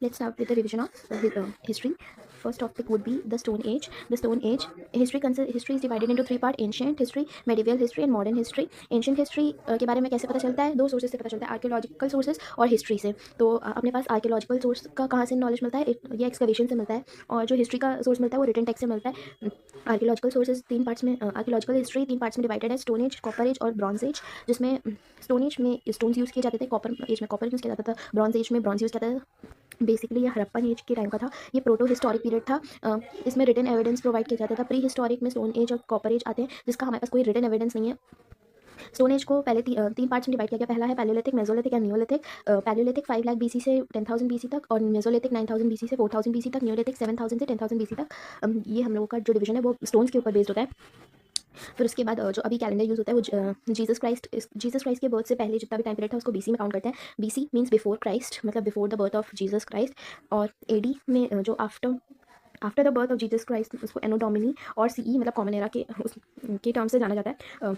Let's start with the revision of history. First topic would be the Stone Age. The Stone Age history is divided into three parts: ancient history, medieval history, and modern history. Ancient history के बारे में कैसे पता चलता है? दो sources से पता चलता है, आर्कियोलॉजिकल सोर्सेज और हिस्ट्री से. तो अपने पास आर्कियोलॉजिकल सोर्स का कहाँ से नॉलेज मिलता है? ये एक्सकवेशन से मिलता है. और जो हिस्ट्री का सोर्स मिलता है वो रिटन टेक्स्ट से मिलता है. आर्कियोलॉजिकल सोर्सेज तीन पार्ट्स में, आर्कियोलॉजिकल हिस्ट्री तीन पार्ट्स में डिवाइडेड है: स्टोन एज, कॉपर एज और ब्रॉन्ज एज. जिसमें स्टोन एज में स्टोन्स यूज़ किए जाते थे, कॉपर एज में कॉपर यूज़ किया जाता था, ब्रॉन्ज एज में ब्रॉन्ज यूज़ किया जाता था. बेसिकली ये हड़प्पन एज के टाइम का था. ये प्रोटो हिस्टोरिक पीरियड था. इसमें रिटन एविडेंस प्रोवाइड किया जाता था. प्री हिस्टोरिक में स्टोन एज और कॉपर एज आते हैं, जिसका हमारे पास कोई रिटन एविडेंस नहीं है. स्टोन एज को पहले तीन पार्ट्स में डिवाइड किया गया. पहला है Palaeolithic, Mesolithic and Neolithic. Palaeolithic 5 lakh BC से 10,000 बीसी तक, और मेसोलिथिक 9,000 बीसी से 4,000 बीसी तक, नियोलिथिक 7,000 से 10,000 बीसी तक. ये हम लोगों का जो डिवीजन है वो स्टोन्स के ऊपर बेस्ड होता है. फिर उसके बाद जो अभी कैलेंडर यूज़ होता है वो जीसस क्राइस्ट के बर्थ से पहले जितना भी टाइम पीरियड था उसको बीसी में काउंट करते हैं. बीसी मीन्स बिफोर क्राइस्ट, मतलब before the birth of Jesus Christ. और एडी में जो after the birth of Jesus Christ उसको एनो डोमिनी और सीई मतलब कॉमन एरा के टर्म से जाना जाता है.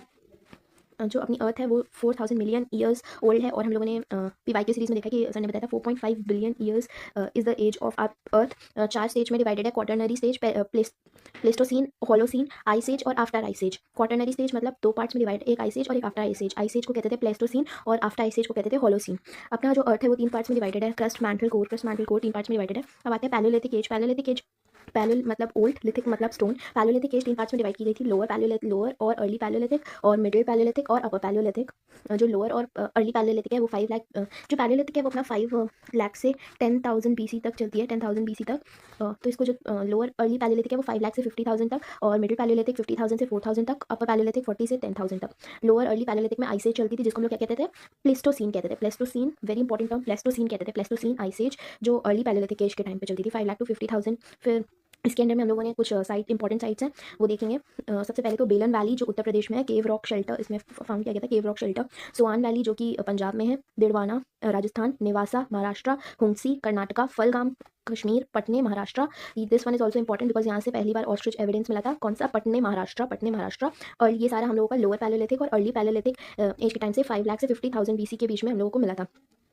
जो अपनी अर्थ है वो 4,000 मिलियन ईयर्स ओल्ड है. और हम लोगों ने पीवाई की सीरीज में देखा कि सर ने बताया था 4.5 billion years is the age of our earth. 4 stage में डिवाइडेड है: quaternary stage, Pleistocene, Holocene, ice age और after ice age. Quaternary stage मतलब दो पार्ट्स में डिवाइड, एक आइस एज और एक after ice age. Ice age को कहते थे प्लेस्टोसीन और आफ्टर आइस एज को कहते थे होलोसीन. अपना जो अर्थ है वो तीन पार्ट्स में डिवाइडेड है: क्रस्ट, मैंटल, कोर तीन पार्ट्स में डिवाइडेड है. अब आते हैं पैलियोलिथिक एज. पैलियो मतलब ओल्ड, लिथिक मतलब स्टोन. पैलियोलिथिक एज तीन पार्ट्स में डिवाइड की गई थी: लोअर और अर्ली पैलियोलिथिक और मिडिल पैलियोलिथिक और अपर पैलियोलिथिक. जो लोअर और अर्ली पैलियोलिथिक है वो 5 लाख, जो पैलियोलिथिक है वो अपना 5 लाख से 10,000 बीसी तक चलती है, 10,000 बीसी तक. तो इसको जो लोअर अर्ली पैलियोलिथिक है वो 5 लाख से 50,000 तक, और मिडिल पैलियोलिथिक 50,000 से 4,000 तक, अपर पैलियोलिथिक 40 से 10,000 तक. लोअर अर्ली पैलियोलिथिक में आइस एज चलती थी जिसको हम लोग क्या कहते थे? प्लेस्टोसीन कहते थे. Pleistocene very important term, Pleistocene कहते थे. प्लेस्टोसीन आइस एज जो अर्ली पैलियोलिथिक एज के टाइम पे चलती थी, 5 लाख टू 50,000. फिर इसके अंदर में हम लोगों ने कुछ साइट इंपॉर्टेंट साइट्स हैं वो देखेंगे. सबसे पहले तो बेलन वैली जो उत्तर प्रदेश में है, केव रॉक शेल्टर इसमें फाउंड किया गया था, केव रॉक शेल्टर. सोआन वैली जो कि पंजाब में है, दिड़वाना राजस्थान, नेवासा महाराष्ट्र, हुंसी कर्नाटका, फलगाम कश्मीर, पटने Maharashtra. This one is also important because यहाँ से पहली बार ऑस्ट्रिच एविडेंस मिला था. कौन सा? पटने महाराष्ट्र. और ये सारा हम लोगों का लोअर पैलियोलिथिक और अर्ली पैलियोलिथिक एज के टाइम से 5 लाख से 50,000 बीसी के बीच में हम लोगों को मिला था.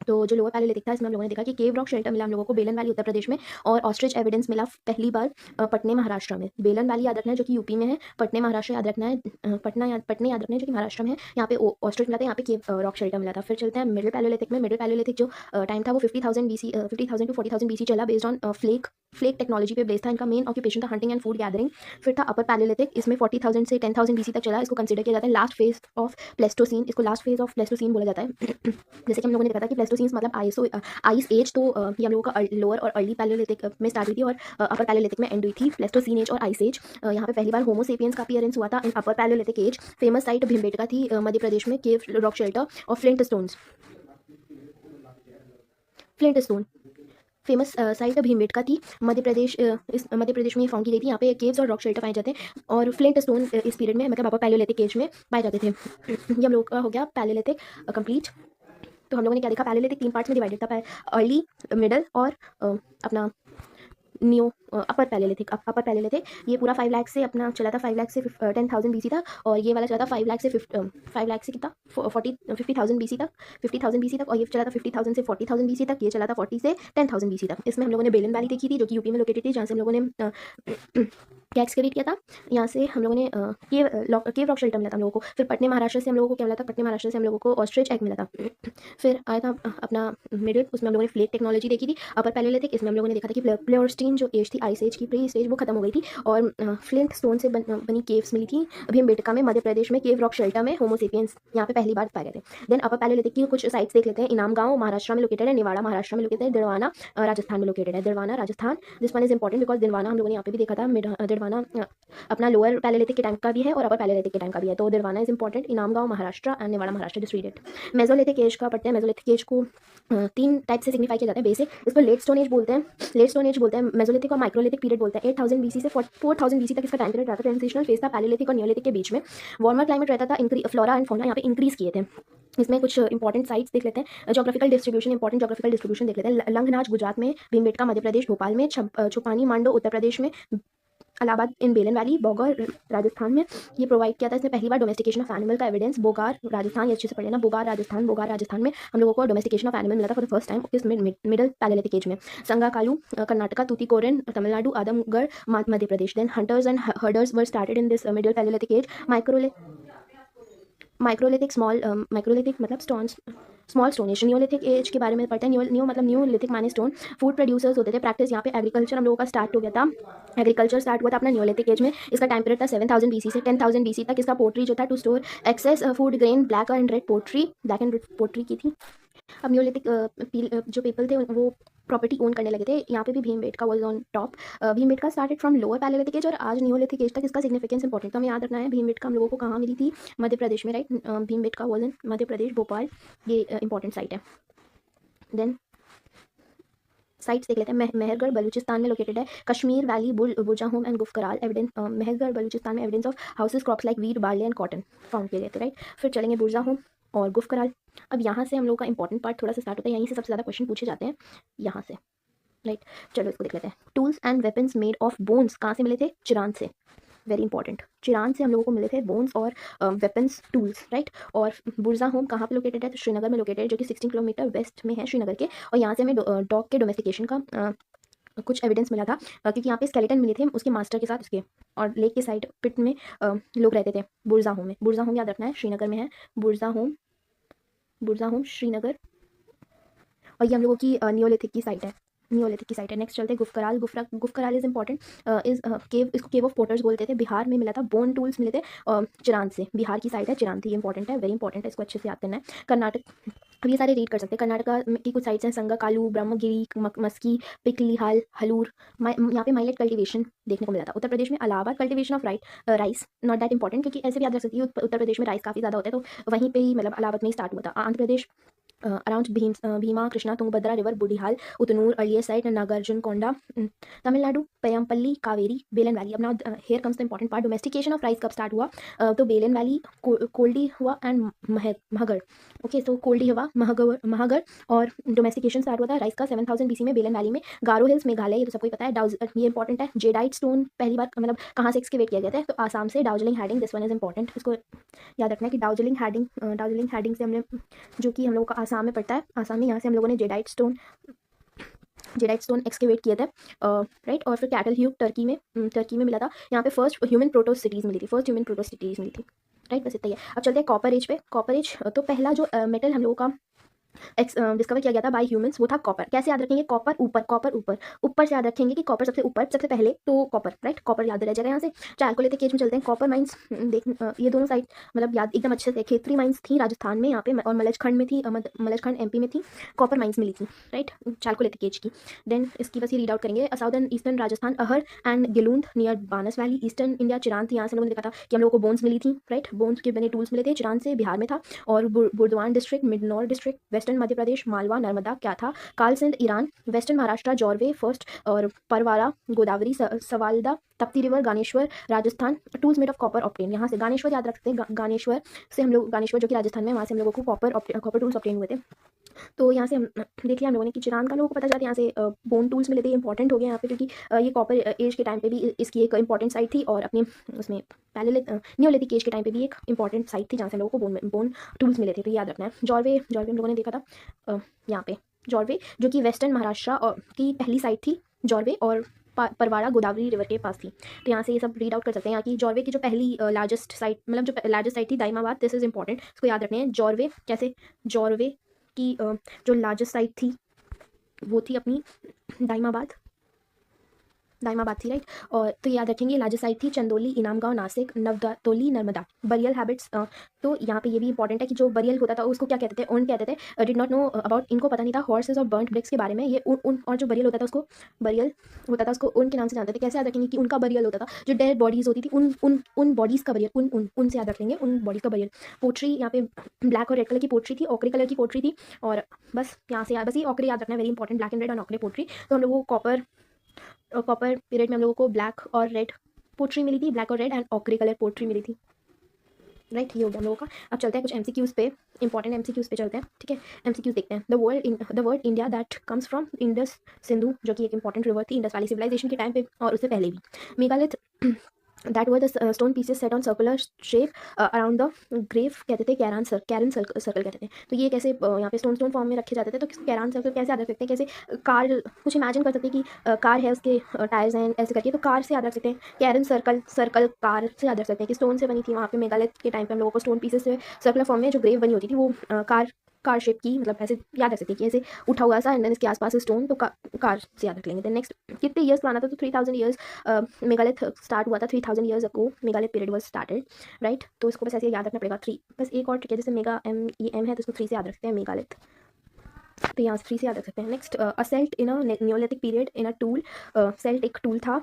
तो जो लोअर पैलियोलिथिक था इसमें हम लोगों ने देखा कि केव रॉक शेल्टर मिला हम लोगों को बेलन वैली उत्तर प्रदेश में, और ऑस्ट्रिच एविडेंस मिला पहली बार पटने महाराष्ट्र में. बेलन वैली याद रखना है जो कि यूपी में है, पटने महाराष्ट्र याद रखना है, पटने याद रखना है जो कि महाराष्ट्र में है. यहाँ पे ऑस्ट्रिच मिला था, यहाँ पे केव रॉक शेल्टर मिला था. फिर चलते हैं मिडिल पैलियोलिथिक में. मिडिल पैलियोलिथिक जो टाइम था वो 50,000 टू 40,000 बीसी चला, बेस्ड ऑन फ्लेक टेक्नोलॉजी पे बेस्ड था. इनका मेन ऑक्यूपेशन था हंटिंग एंड फूड गैदरिंग. फिर था अपर पैलियोलिथिक, इसमें 40,000 से 10,000 बीसी तक चला. इसको कंसिडर किया जाता है लास्ट फेज ऑफ प्लेस्टोसीन. इसको लास्ट फेज ऑफ प्लेस्टोसीन बोला जाता है. जैसे कि हम लोगों ने देखा था कि प्लेस्टोसीन मतलब आइस एज. तो ये हम लोगों का लोअर और अर्ली पैलियोलिथिक में स्टार्ट हुई थी और अपर पैलियोलिथिक में एंड हुई थी. प्लेस्टोसीन एज और आइस एज. यहाँ पे पहली बार होमो सेपियंस का अपीयरेंस हुआ था in upper Palaeolithic age. Famous site Bhimbetka थी मध्य प्रदेश में, केव रॉक शेल्टर और flint stone. Famous site Bhimbetka थी मध्य प्रदेश में फाउंड की गई थी. यहाँ पे केव्स और रॉक शेल्टर पाए जाते हैं, और फ्लिंट स्टोन इस पीरियड में मतलब अपर पैलियोलिथिक एज में पाए जाते थे. ये हम लोग का हो गया पैलियोलिथिक कंप्लीट. तो हम लोगों ने क्या देखा? पैलियोलिथिक तीन पार्ट्स में डिवाइडेड था: अर्ली, मिडल और अपना न्यू अपर पैलियोलिथिक. ये पूरा 5 लाख से अपना चला था, 5 लाख से 10,000 बीसी तक. और ये वाला चला था 5 लाख से 5 लाख से कितना 50,000 बीसी तक, 50,000 बीसी तक. और ये चला था 50,000 से 40,000 बीसी तक. ये चला था 40 से 10,000 बीसी तक. इसमें हम लोगों ने बेलन वैली देखी थी जो कि यूपी में लोकेटेड थी, जहाँ से हम लोगों ने क्या एक्सकेवेट किया था. यहाँ से हम लोगों ने केव रॉक शेल्टर मिला था हम लोगों को. फिर पटने महाराष्ट्र से हम लोगों को क्या मिला था? पटने महाराष्ट्र से हम लोगों को ऑस्ट्रिच एग मिला था. फिर आया था अपना मिडिल, उसमें हम लोगों ने फ्लेक टेक्नोलॉजी देखी थी. अपर पैलियोलिथिक, इसमें हम लोगों ने देखा था कि प्लेओस्टीन जो एज थी, आइस एज की प्री स्टेज, वो खत्म हो गई थी. और फ्लिंट स्टोन से बनी केव्स मिली थी भीमबेटका में मध्य प्रदेश में, केव रॉक शेल्टर में. होमो सेपियंस यहाँ पे पहली बार पाए गए थे. देन अपर पैलियोलिथिक की कुछ साइट्स देख लेते हैं. इनाम गांव महाराष्ट्र में लोकेटेड है, निवाड़ा महाराष्ट्र में लोकेटेड है, दिड़वाना राजस्थान में लोकेटेड है. Didwana Rajasthan, this one is important because Didwana हम लोगों ने यहाँ पे भी देखा था. दिड़वाना अपना लोअर पैलियोलिथिक के टाइम का भी है और अपर पैलियोलिथिक के टाइम का भी है. तो दिड़वाना इज इंपॉर्टेंट. इनाम गांव Maharashtra and निवाड़ा Maharashtra. Just read it. Mesolithic as का पढ़ते हैं. मेसोलिथिक एज को तीन टाइप से सिग्निफाई किया जाता है. बेसिक, इसको लेट स्टोन एज बोलते हैं. मेसोलिथिक और माइक्रोलिथिक पीरियड बोलते हैं. 8,000 बीसी से 4,000 बीसी तक इसका टाइम पीरियड रहता था. ट्रांजिशनल फेज था पैलियोलिथिक और नियोलिथिक के बीच में. वार्मर क्लाइमेट रहता था. फ्लोरा एंड फौना यहाँ पे इंक्रीज किए थे. इसमें कुछ इंपॉर्टेंट साइट्स देख लेते हैं. जोग्राफिकल डिस्ट्रीब्यूशन देख लेते हैं. लंगनाच गुजरात में, भीमबेटका मध्य प्रदेश भोपाल में, छुपानी मांडो उत्तर प्रदेश में, इलाहाबाद इन बेलन वैली, बौगर राजस्थान में ये प्रोवाइड किया था इसने पहली बार डोमेस्टिकेशन ऑफ एनिमल का एविडेंस। बोगार राजस्थान, ये अच्छे से पढ़ लेना, बोगार राजस्थान में हम लोगों को डोमेस्टिकेशन ऑफ एनिमल मिला था फॉर द फर्स्ट टाइम किस मिडल पैलेलिथिक एज में। Sanganakallu Karnataka, Tuticorin Tamil Nadu, Adamgarh Madhya Pradesh. Then hunters and herders were started in this middle palaeolithic age. Microlithic microlithic मतलब small stone age. Neolithic age के बारे में पढ़ते हैं। न्यू मतलब न्यूलिथिक माने स्टोन। फूड प्रोड्यूसर्स होते थे, प्रैक्टिस यहाँ पे एग्रीकल्चर हम लोगों का स्टार्ट हो गया था। एग्रीकल्चर स्टार्ट हुआ था अपना न्यूलिथिक एज में। इसका टाइम पीरियड था 7000 BC से 10,000 BC तक। इसका पोट्री जो था to store excess food grain, black and red pottery की थी। अब न्यूलिथिक जो पीपल थे वो प्रॉपर्टी ओन करने लगे थे। यहाँ पे भी Bhimbetka was on top. Bhimbetka started from lower palaeolithic age और आज न्यूलिथिक एज तक इसका सिग्निफिकेंस इंपॉर्टेंट तो हमें याद रखना है। भीमबेटका हम लोगों को कहाँ मिली थी? मध्य प्रदेश में, right. Bhimbetka was in Madhya Pradesh, Bhopal, ये इंपॉर्टेंट साइट है। देन साइट्स देख लेते हैं। मेहरगढ़ बलूचिस्तान में लोकेटेड है। Kashmir valley, Burzahom and Gufkral evidence. Mehrgarh Balochistan में evidence of houses crops like wheat, barley and cotton found किए गए थे, राइट। फिर चलेंगे बुरजाहोम और गुफकराल। अब यहाँ से हम लोग का इंपॉर्टेंट पार्ट थोड़ा सा स्टार्ट होता है, यहीं से सबसे ज़्यादा क्वेश्चन पूछे जाते हैं यहाँ से, राइट। चलो इसको देख लेते हैं। Tools and weapons made of bones कहाँ से मिले थे? चिरान से, वेरी इंपॉर्टेंट। चिरान से हम लोगों को मिले थे बोन्स और वेपन्स, टूल्स, राइट। और बुरजा होम कहाँ पे लोकेटेड है? तो श्रीनगर में लोकेटेड है, जो कि 16 किलोमीटर वेस्ट में है श्रीनगर के। और यहाँ से हमें डॉग के डोमेस्टिकेशन का कुछ एविडेंस मिला था, क्योंकि यहाँ पे स्केलेटन मिले थे उसके मास्टर के साथ उसके, और लेक के साइड पिट में लोग रहते थे। बुरजा होम याद रखना है, श्रीनगर में है। बुरजा होम श्रीनगर, और ये हम लोगों की नियोलिथिक की साइट है। नेक्स्ट चलते हैं Gufkral. Gufkral is important, is cave, इसको केव ऑफ पोर्टर्स बोलते थे। बिहार में मिला था। बोन टूल्स मिले थे चिरान से, बिहार की साइड है चिरान थी। इंपॉर्टेंट है, वेरी इंपॉर्टेंट है, इसको अच्छे से याद करना है। कर्नाटक, अब ये सारे रीड कर सकते हैं। कर्नाटका की कुछ साइट्स हैं, संगाकालू, ब्रह्मगिरी, मस्की, पिकलिहाल, हलूर। यहाँ पे माइलेट कल्टीवेशन देखने को मिला था। उत्तर प्रदेश में Allahabad, cultivation of rice, not that important, क्योंकि ऐसे भी याद रख सकती है उत्तर प्रदेश में राइस काफ़ी ज़्यादा होता है, तो वहीं पे ही मतलब इलाहाबाद में ही स्टार्ट हुआ था। Andhra Pradesh around Bhima, Krishna, Tungabhadra river, Budihal, Utnur, earlier site, Nagarjuna Konda. Tamil Nadu Paiyampalli, Kaveri, Belan valley. अब now here comes the important part, domestication of rice कब स्टार्ट हुआ? तो बेलन वैली, कोल्डी हुआ एंड महगढ़। ओके, सो कोल्डी हुआ, महगढ़, और डोमेस्टिकेशन स्टार्ट हुआ था राइस का 7000 BC में बेलन वैली में। गारो हिल्स मेघालय, ये तो सबको पता है। ये इंपॉर्टेंट है। जेडाइट स्टोन पहली बार मतलब कहाँ से एक्सकेवेट किया गया था? तो आसाम से। Darjeeling heading, this one is important, इसको याद रखना है कि दार्जिलिंग हैडिंग से हमने, जो कि हम लोग का आसाम में पड़ता है, आसाम में, यहाँ से हम लोगों ने जेडाइट स्टोन एक्सकेवेट किए थे, राइट। और फिर कैटल ह्यूक टर्की में मिला था। यहाँ पे फर्स्ट ह्यूमन प्रोटो सिटीज़ मिली थी, राइट। बस इतना ही है। अब चलते हैं कॉपर एज पे। कॉपर एज, तो पहला जो मेटल हम लोगों का डिस्कवर किया गया था बाय ह्यूमंस, वो था कॉपर। कैसे याद रखेंगे? कॉपर ऊपर से याद रखेंगे कि कॉपर सबसे ऊपर, सबसे पहले तो कॉपर, राइट। कॉपर याद रह जाएगा यहाँ से। चारकोलिथिक केज में चलते हैं। कॉपर माइंस देख, ये दोनों साइड मतलब याद एकदम अच्छे से। खेतरी माइंस थी राजस्थान में यहाँ पे, और मलजखंड में थी, मलजखंड MP में थी। कॉपर माइंस मिली थी, राइट, चारकोलिथिक केज की। देन इसकी बस ये रीड आउट करेंगे। Southern eastern Rajasthan, Ahar and Gilund near Banas valley. Eastern India, Chirand थी, यहाँ से लोगों ने देखा था कि हम लोगों को बोन्स मिली थी, राइट। बोन्स के बने टूल्स मिले थे, चिरान से, बिहार में था। और Burdwan district, Midnapore district, western Madhya Pradesh, Malwa, Narmada क्या था? काल सिंध, ईरान। वेस्टर्न महाराष्ट्र, जॉर्वे फर्स्ट, और Pravara, Godavari, Savalda, Tapti river, Ganeshwar, Rajasthan. Tools made of copper obtained, यहाँ से गानेश्वर याद रखते हैं। गानेश्वर से हम लोग, गानेश्वर जो कि राजस्थान में, वहाँ से हम लोगों को कॉपर टूल्स ऑप्टेन हुए थे। तो यहाँ से हम देख लिया हम लोगों ने कि चिरान का लोगों को पता चला, यहाँ से बोन टूल्स मिले थे, इंपॉर्टेंट हो गया यहाँ पे, क्योंकि ये कॉपर एज के टाइम पे भी इसकी एक इंपॉर्टेंट साइट थी, और अपने उसमें न्योलिथिक एज के टाइम पे भी एक इंपॉर्टेंट साइट थी, जहाँ से हम लोगों को बोन टूल्स मिले थे, तो याद रखना है। जॉर्वे हम लोगों ने देखा था यहाँ पे, जॉर्वे जो कि वेस्टर्न महाराष्ट्र और की पहली साइट थी, जॉर्वे, और परवारा गोदावरी रिवर के पास थी। तो यहाँ से ये सब रीड आउट कर सकते हैं। यहाँ की जॉर्वे की जो पहली लार्जेस्ट साइट, मतलब जो लार्जेस्ट साइट थी, दाइमाबाद, दिस इज इंपॉर्टेंट, इसको याद रखना है। जॉर्वे कैसे? जॉर्वे की जो लार्जेस्ट साइट थी वो थी अपनी दाइमाबाद थी, राइट। और तो याद रखेंगे, लार्जेस्ट साइट थी चंदौली, इनामगांव, नासिक, नवदतोली, नर्मदा। बरियल हैबिट्स, तो यहाँ पे ये भी इंपॉर्टेंट है कि जो बरियल होता था उसको क्या कहते थे? ऊन कहते थे। डिड नॉट नो अबाउट, इनको पता नहीं था हॉर्सेस और बर्न्ट ब्रिक्स के बारे में। ये ऊन और जो बरियल होता था उसको ऊन के नाम से जानते थे। कैसे याद रखेंगे कि उनका बरियल होता था? जो डेड बॉडीज होती थी, उन बॉडीज़ का बरियल, उन से याद रख लेंगे, उन बॉडीज़ का बरियल। पोट्री, यहाँ पे ब्लैक और रेड कलर की पोट्री थी, ऑकरी कलर की पोट्री थी, और बस यहाँ से बस ये ऑकरी याद रखना है, very important, black and red और ऑकरी पोट्री। तो हम लोगों को कॉपर पीरियड में हम लोगों को ब्लैक और रेड पोट्री मिली थी, ब्लैक और रेड एंड ऑकरी कलर पोट्री मिली थी। राइट, ये हो गया हम लोगों का। अब चलते हैं कुछ एमसीक्यूज़ पे, इंपॉर्टेंट एमसीक्यूज़ पे चलते हैं, ठीक है। एमसीक्यूज़ देखते हैं। The word India that comes from Indus Sindhu, जो कि एक इंपॉर्टेंट रिवर थी इंडस वैली सिविलाइजेशन के टाइम पे और उससे पहले भी। Megalith that were the stone pieces set on circular shape around the grave, कहते थे कैरन सर्कल कहते थे। तो ये कैसे यहाँ पे स्टोन फॉर्म में रखे जाते थे, तो कैरन सर्कल कैसे याद रख सकते हैं, कैसे कार कुछ इमेजिन कर सकते हैं कि कार है, उसके टायर्स हैं ऐसे करके, तो कार से याद रख सकते हैं। कैरन सर्कल कार से याद रख सकते हैं कि स्टोन से बनी थी वहाँ पे मेगालिथ के टाइम पे हम लोगों को स्टोन पीसेस से सर्कुलर फॉर्म में जो ग्रेव बनी होती थी वो कार शेप की, मतलब ऐसे याद रख सकते हैं कि ऐसे उठा हुआ सा एंड देन इसके आसपास स्टोन, तो कार से याद रख लेंगे। देन नेक्स्ट, कितने ईयर्स पुराना था, तो 3000 ईयर्स मेगालिथ स्टार्ट हुआ था, 3000 years ago megalith period was started, right. तो इसको बस ऐसे याद रखना पड़ेगा 3। बस एक और ट्रिक है, जैसे मेगा एम ये एम है तो इसको 3 से याद रखते हैं मेगालिथ, तो यहाँ से 3 से याद रख सकते हैं। Next, a celt in a neolithic period in a tool, celt एक टूल था।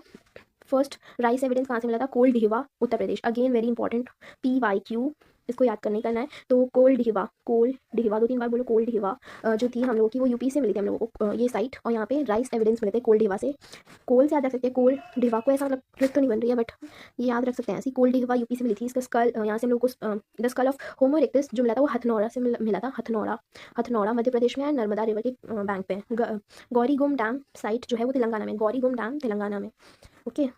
फर्स्ट राइस एविडेंस कहाँ से मिला था, Kol Uttar Pradesh, again very important, PYQ, इसको याद करने करना है। तो कोल डिहिवा 2-3 बार बोलो, कोल डिहिवा जो थी हम लोगों की वो यूपी से मिली थी हम लोगों को, ये साइट, और यहाँ पे राइस एविडेंस मिले थे कोल डिहिवा से। कोल से याद रख सकते हैं, कोल डिहिवा को, ऐसा मतलब ट्रिक तो नहीं बन रही है बट ये याद रख सकते हैं ऐसी, कोल डिहिवा यूपी से मिली थी। इसका स्कल यहाँ से हम लोग को the skull of homo erectus जो मिला था वो हथनौरा से मिला था, हथनौरा मध्य प्रदेश में है, नर्मदा रिवर के बैंक पे। गौरीगुम डैम साइट जो है वो तेलंगाना में, गौरीगुम डैम तेलंगाना में, ओके।